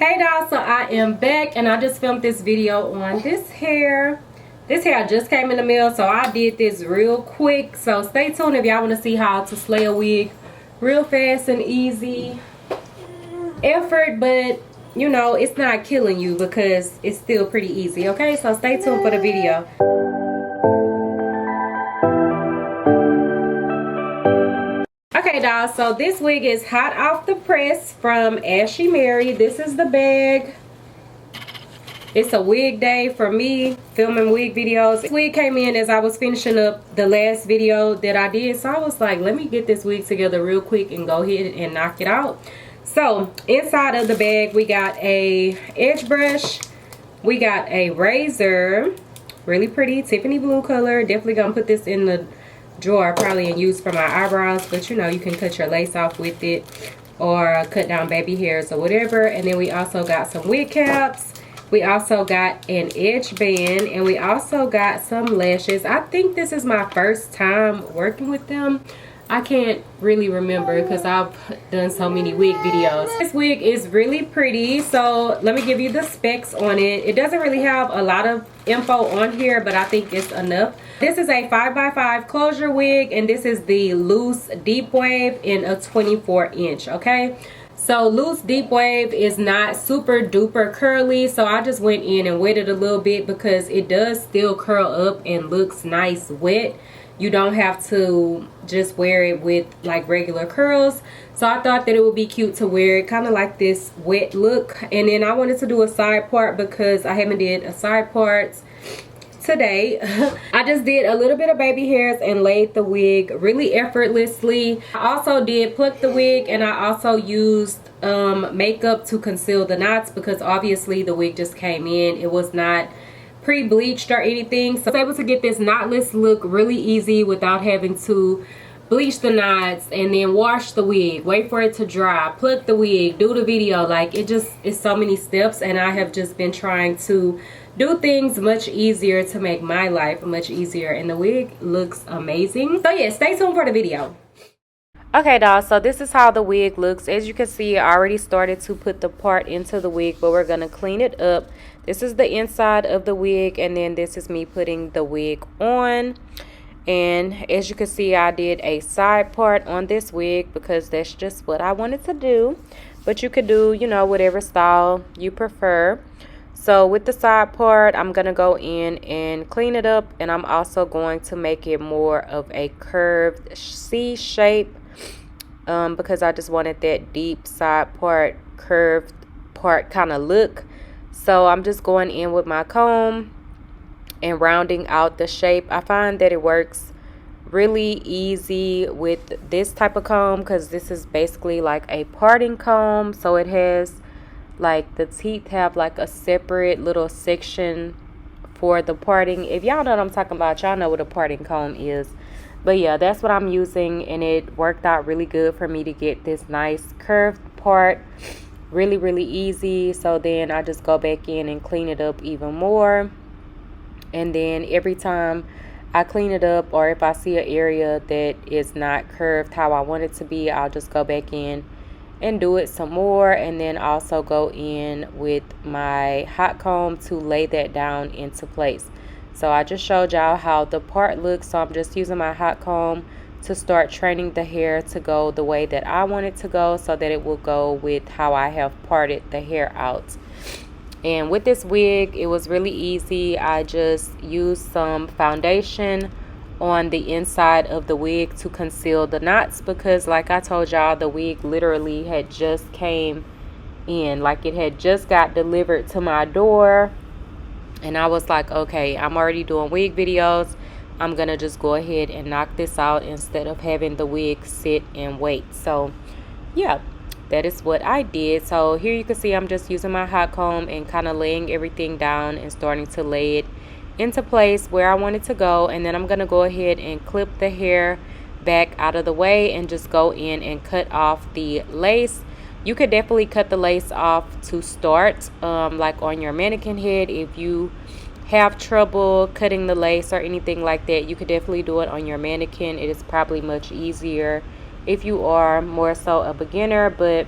Hey y'all, so I am back and I just filmed this video on this hair. This hair just came in the mail, so I did this real quick. So stay tuned if y'all want to see how to slay a wig real fast and easy. Effort, but you know, it's not killing you because it's still pretty easy, okay? So stay tuned for the video. Okay, y'all, so this wig is hot off the press from Ashimary. This is the bag. It's a wig day for me, filming wig videos. This wig came in as I was finishing up the last video that I did. So I was like, let me get this wig together real quick and go ahead and knock it out. So inside of the bag, we got a edge brush. We got a razor. Really pretty Tiffany blue color. Definitely gonna put this in the drawer probably and use for my eyebrows, but you know, you can cut your lace off with it or cut down baby hairs or whatever. And then we also got some wig caps. We also got an edge band, and we also got some lashes. I think this is my first time working with them. I can't really remember because I've done so many wig videos. This wig is really pretty, so let me give you the specs on it. It doesn't really have a lot of info on here, but I think it's enough. This is a 5x5 closure wig, and this is the loose deep wave in a 24-inch, okay? So loose deep wave is not super duper curly, so I just went in and wetted a little bit because it does still curl up and looks nice wet. You don't have to just wear it with like regular curls. So I thought that it would be cute to wear it kind of like this wet look. And then I wanted to do a side part because I haven't did a side part today. I just did a little bit of baby hairs and laid the wig really effortlessly. I also did pluck the wig, and I also used makeup to conceal the knots because obviously the wig just came in. It was not pre-bleached or anything, so I was able to get this knotless look really easy without having to bleach the knots and then wash the wig, wait for it to dry, pluck the wig, do the video. Like, it just is so many steps, and I have just been trying to do things much easier to make my life much easier, and the wig looks amazing. So yeah, stay tuned for the video. Okay, dolls, so this is how the wig looks. As you can see, I already started to put the part into the wig, but we're gonna clean it up. This is the inside of the wig, and then this is me putting the wig on. And as you can see, I did a side part on this wig because that's just what I wanted to do. But you could do, you know, whatever style you prefer. So with the side part, I'm gonna go in and clean it up, and I'm also going to make it more of a curved C shape. Because I just wanted that deep side part, curved part kind of look. So I'm just going in with my comb and rounding out the shape. I find that it works really easy with this type of comb because this is basically like a parting comb. So it has like, the teeth have like a separate little section for the parting. If y'all know what I'm talking about, y'all know what a parting comb is. But yeah, that's what I'm using, and it worked out really good for me to get this nice curved part really easy. So then I just go back in and clean it up even more, and then every time I clean it up, or if I see an area that is not curved how I want it to be, I'll just go back in and do it some more, and then also go in with my hot comb to lay that down into place. So I just showed y'all how the part looks, so I'm just using my hot comb to start training the hair to go the way that I want it to go, so that it will go with how I have parted the hair out. And with this wig, it was really easy. I just used some foundation on the inside of the wig to conceal the knots because, like I told y'all, the wig literally had just came in. Like, it had just got delivered to my door. And I was like, okay, I'm already doing wig videos. I'm going to just go ahead and knock this out instead of having the wig sit and wait. So, yeah, that is what I did. So here you can see I'm just using my hot comb and kind of laying everything down and starting to lay it into place where I want it to go. And then I'm going to go ahead and clip the hair back out of the way and just go in and cut off the lace. You could definitely cut the lace off to start, like on your mannequin head. If you have trouble cutting the lace or anything like that, you could definitely do it on your mannequin. It is probably much easier if you are more so a beginner, but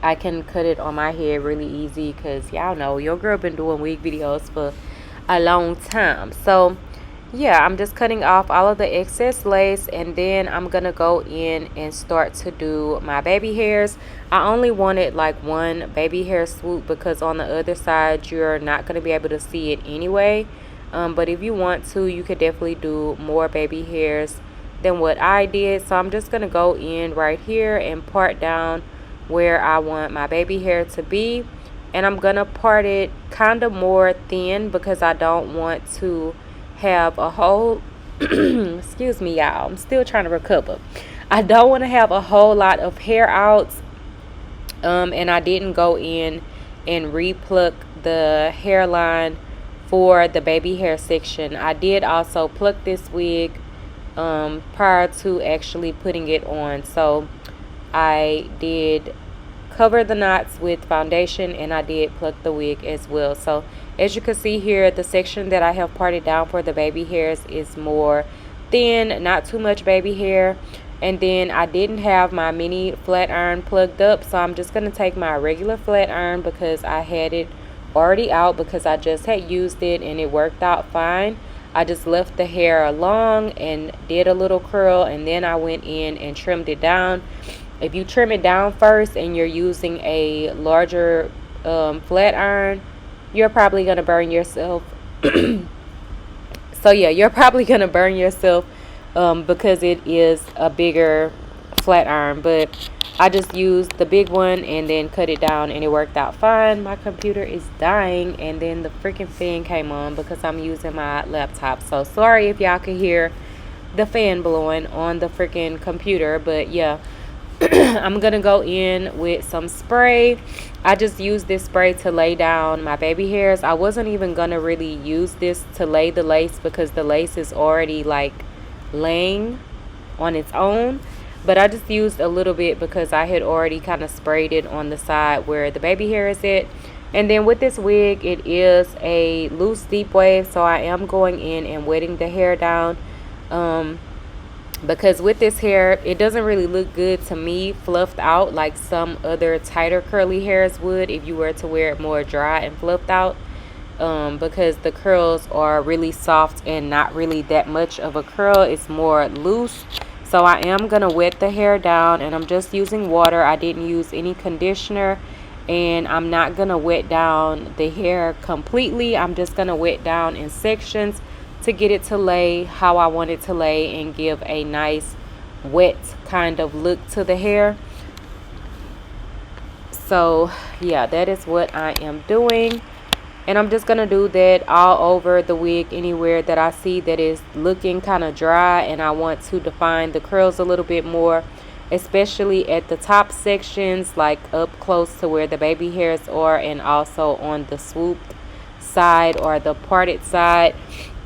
I can cut it on my head really easy because y'all know your girl been doing wig videos for a long time. So yeah, I'm just cutting off all of the excess lace, and then I'm gonna go in and start to do my baby hairs. I only wanted like one baby hair swoop because on the other side you're not gonna be able to see it anyway. But if you want to, you could definitely do more baby hairs than what I did. So I'm just gonna go in right here and part down where I want my baby hair to be, and I'm gonna part it kind of more thin because I don't want to have a whole excuse me y'all, I'm still trying to recover. I don't want to have a whole lot of hair out. And I didn't go in and repluck the hairline for the baby hair section. I did also pluck this wig prior to actually putting it on. So I did cover the knots with foundation, and I did pluck the wig as well. So as you can see here, the section that I have parted down for the baby hairs is more thin, not too much baby hair. And then I didn't have my mini flat iron plugged up, so I'm just going to take my regular flat iron because I had it already out because I just had used it and it worked out fine. I just left the hair long and did a little curl, and then I went in and trimmed it down. If you trim it down first and you're using a larger flat iron, you're probably going to burn yourself. So yeah, you're probably going to burn yourself because it is a bigger flat iron. But I just used the big one and then cut it down, and it worked out fine. My computer is dying, and then the freaking fan came on because I'm using my laptop. So sorry if y'all can hear the fan blowing on the freaking computer. But yeah, I'm gonna go in with some spray. I just used this spray to lay down my baby hairs. I wasn't even gonna really use this to lay the lace because the lace is already like laying on its own, but I just used a little bit because I had already kind of sprayed it on the side where the baby hair is at. And then with this wig, it is a loose deep wave, so I am going in and wetting the hair down because with this hair, it doesn't really look good to me fluffed out like some other tighter curly hairs would if you were to wear it more dry and fluffed out. Because the curls are really soft and not really that much of a curl, it's more loose. So I am gonna wet the hair down, and I'm just using water. I didn't use any conditioner, and I'm not gonna wet down the hair completely. I'm just gonna wet down in sections to get it to lay how I want it to lay and give a nice wet kind of look to the hair. So yeah, that is what I am doing. And I'm just going to do that all over the wig anywhere that I see that is looking kind of dry and I want to define the curls a little bit more, especially at the top sections, like up close to where the baby hairs are, and also on the swooped side or the parted side.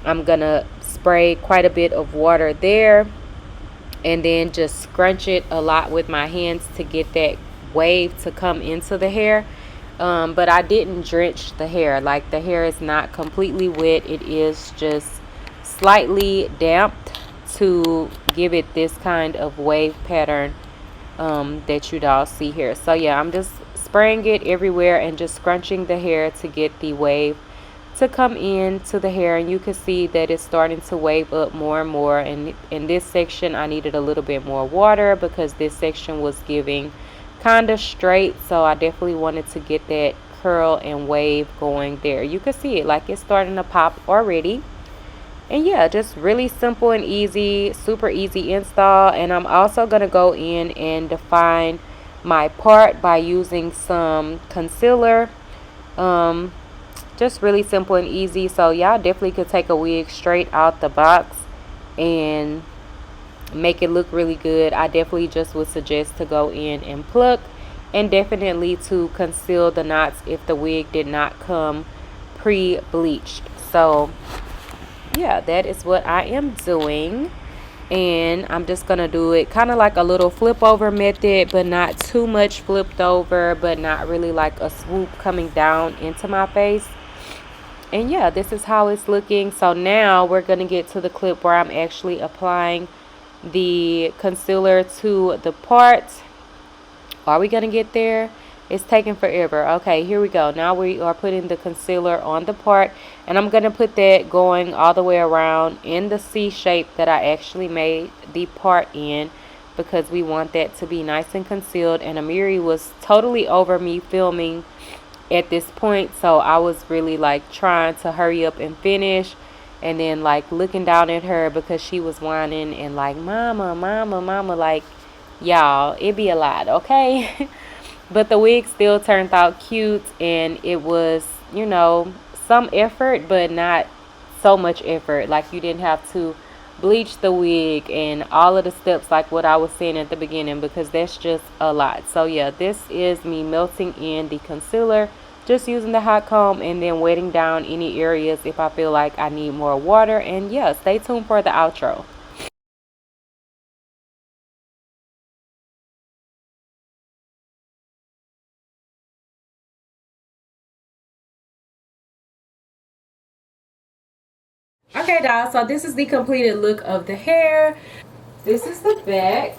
I'm going to spray quite a bit of water there and then just scrunch it a lot with my hands to get that wave to come into the hair. But I didn't drench the hair. Like, the hair is not completely wet. It is just slightly damped to give it this kind of wave pattern that you all see here. So yeah, I'm just spraying it everywhere and just scrunching the hair to get the wave to come into the hair. And you can see that it's starting to wave up more and more. And in this section, I needed a little bit more water because this section was giving kind of straight, so I definitely wanted to get that curl and wave going there. You can see it, like, it's starting to pop already. And yeah, just really simple and easy, super easy install. And I'm also going to go in and define my part by using some concealer. Just really simple and easy. So y'all definitely could take a wig straight out the box and make it look really good. I definitely just would suggest to go in and pluck, and definitely to conceal the knots if the wig did not come pre-bleached. So yeah, that is what I am doing. And I'm just gonna do it kind of like a little flip over method, but not too much flipped over, but not really like a swoop coming down into my face. And yeah, this is how it's looking. So now we're gonna get to the clip where I'm actually applying the concealer to the part. Are we gonna get there? It's taking forever. Okay, here we go. Now we are putting the concealer on the part, and I'm going to put that going all the way around in the C shape that I actually made the part in, because we want that to be nice and concealed. And Amiri was totally over me filming at this point, so I was really like trying to hurry up and finish, and then like looking down at her because she was whining and like, mama, mama, mama, like, y'all, it be a lot, okay? But the wig still turned out cute, and it was, you know, some effort, but not so much effort. Like, you didn't have to bleach the wig and all of the steps like what I was saying at the beginning, because that's just a lot. So yeah, this is me melting in the concealer, just using the hot comb, and then wetting down any areas if I feel like I need more water. And yeah, stay tuned for the outro. Okay, guys, so this is the completed look of the hair. This is the back.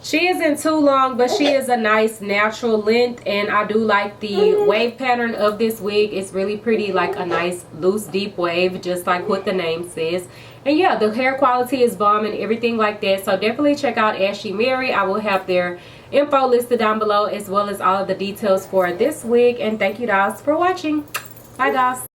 She isn't too long, but she is a nice natural length, and I do like the wave pattern of this wig. It's really pretty, like a nice loose deep wave, just like what the name says. And yeah, the hair quality is bomb and everything like that, so definitely check out Ashimary. I will have their info listed down below, as well as all of the details for this wig. And thank you guys for watching. Bye guys.